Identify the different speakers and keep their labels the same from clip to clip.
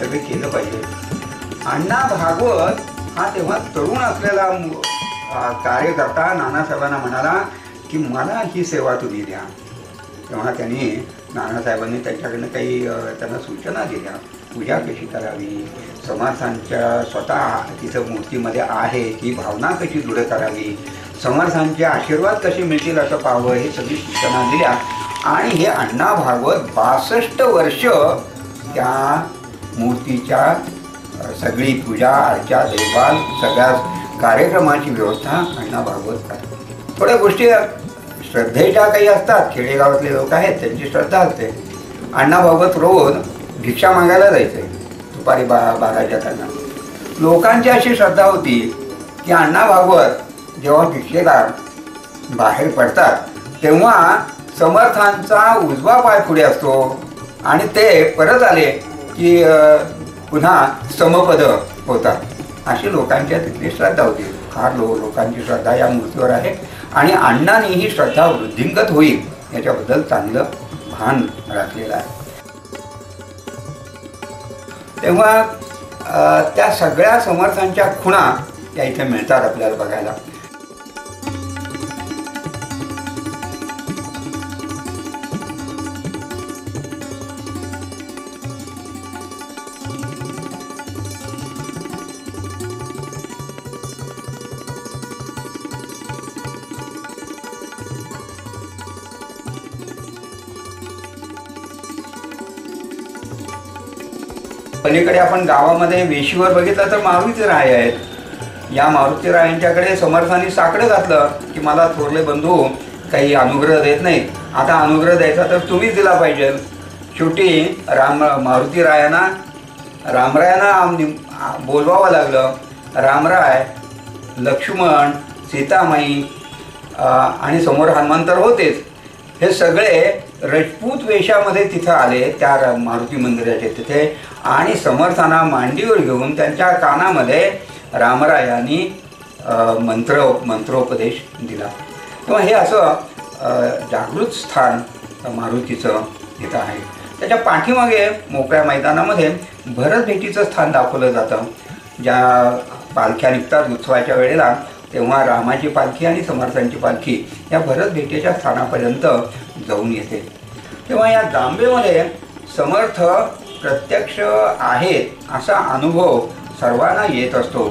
Speaker 1: सगळे केलं पाहिजे. अण्णा भागवत हा तेव्हा तरुण असलेला कार्यकर्ता नानासाहेबांना म्हणाला की मला ही सेवा तुम्ही द्या. तेव्हा त्यांनी नानासाहेबांनी त्यांच्याकडनं काही त्यांना सूचना दिल्या. पूजा कशी करावी, समर्थांच्या स्वतः तिथं मूर्तीमध्ये आहे ती भावना कशी दृढ करावी, समर्थांचे आशीर्वाद कसे मिळतील असं पाहावं, हे सगळी सूचना दिल्या. आणि हे अण्णा भागवत 62 वर्ष त्या मूर्तीच्या सगळी पूजा अर्चा देखभाल सगळ्या कार्यक्रमाची व्यवस्था अण्णा भागवत करतात. थोड्या गोष्टी श्रद्धेच्या काही असतात, खेडेगावातले लोक आहेत त्यांची श्रद्धा असते. अण्णा भागवत रोज भिक्षा मागायला जायचे दुपारी 12च्या दरम्यान. लोकांची अशी श्रद्धा होती की अण्णा भागवत जेव्हा भिक्षेला बाहेर पडतात तेव्हा समर्थांचा उजवा पाय पुढे असतो आणि ते परत आले की पुन्हा समपद होतात, अशी लोकांच्या तिथली श्रद्धा होती. फार लोकांची श्रद्धा या मूर्तीवर आहे आणि अण्णांनी ही श्रद्धा वृद्धिंगत होईल याच्याबद्दल चांगलं भान राखलेलं आहे. तेव्हा त्या सगळ्या समर्थांच्या खुणा या इथे मिळतात आपल्याला बघायला. पलीकडे आपण गावामध्ये वेशीवर बघितलं तर मारुती राय आहेत. या मारुती रायांच्याकडे समर्थांनी साकडं घातलं की मला थोरले बंधू काही अनुग्रह देत नाहीत, आता अनुग्रह द्यायचा तर तुम्हीच दिला पाहिजे. शेवटी मारुती रामरायांना बोलवावं लागलं. रामराय, लक्ष्मण, सीतामाई आणि समोर हनुमान तर होतेच, हे सगळे राजपूत वेशामध्ये तिथं आले त्या मारुती मंदिराच्या तिथे आणि समर्थांना मांडीवर घेऊन त्यांच्या कानामध्ये रामरायांनी मंत्रोपदेश दिला. तेव्हा हे असं जागृत स्थान मारुतीचं इथं आहे. त्याच्या पाठीमागे मोकळ्या मैदानामध्ये भरत भेटीचं स्थान दाखवलं जातं. ज्या पालख्या निघतात उत्सवाच्या वेळेला तेव्हा रामाची पालखी आणि समर्थांची पालखी या भरत भेटीच्या स्थानापर्यंत जाऊन येते. तेव्हा या दांबेमध्ये समर्थ प्रत्यक्ष आहेत असा अनुभव सर्वांना येत असतो.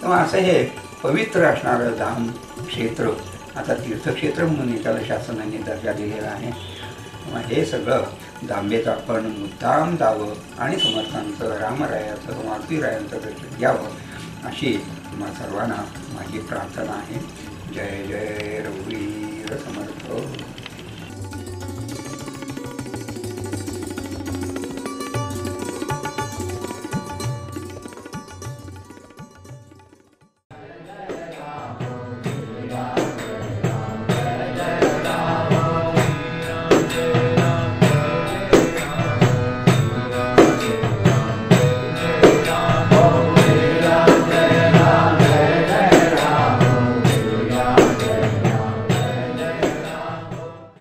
Speaker 1: तेव्हा असं हे पवित्र असणारं धाम क्षेत्र आता तीर्थक्षेत्र म्हणून त्याला शासनाने दर्जा दिलेला आहे. तेव्हा हे सगळं दांबेचं आपण मुद्दाम जावं आणि समर्थांचं, रामरायाचं, मारुतीरायांचं दर्शन घ्यावं अशी तुम्हा सर्वांना माझी प्रार्थना आहे. जय जय रघुवीर समर्थ.